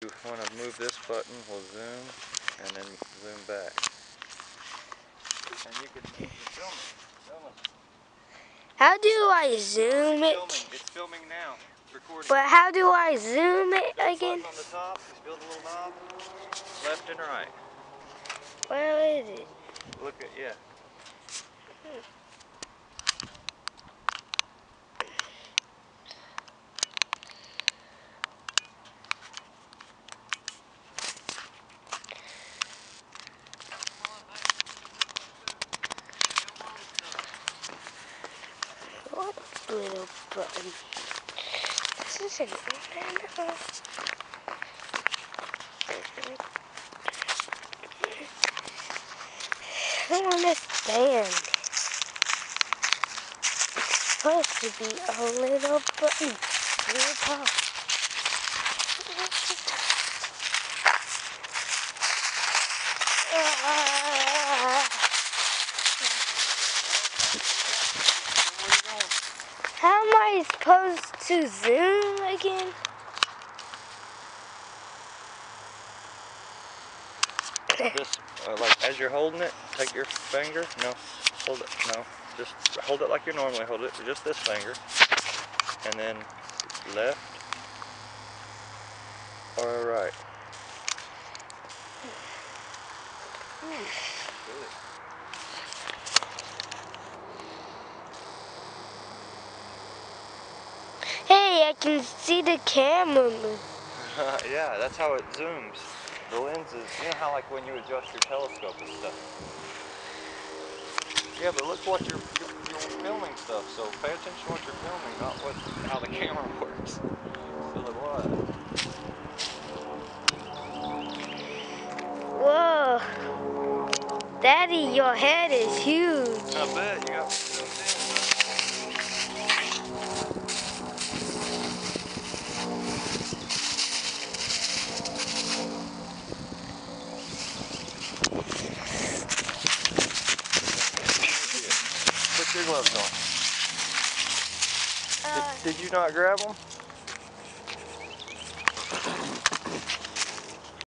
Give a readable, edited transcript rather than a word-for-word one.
You want to move this button, we'll zoom, and then zoom back. And you can film it. How do I zoom it? It's filming now. It's recording. But how do I zoom it again? On the top, just build a little knob. Left and right. Where is it? Look at, yeah. What little button? This is an antenna. I don't understand. It's supposed to be a little button. Little top. How am I supposed to zoom again? This, like as you're holding it, take your finger. No, hold it. No, just hold it like you normally hold it. Just this finger, and then left or right. Hey, I can see the camera move. Yeah, that's how it zooms. The lenses, you know how like when you adjust your telescope and stuff. Yeah, but look what you're filming stuff, so pay attention to what you're filming, not how the camera works. So like what? Whoa. Daddy, your head is huge. I bet you got zoomed in. Put your gloves on. Did you not grab them?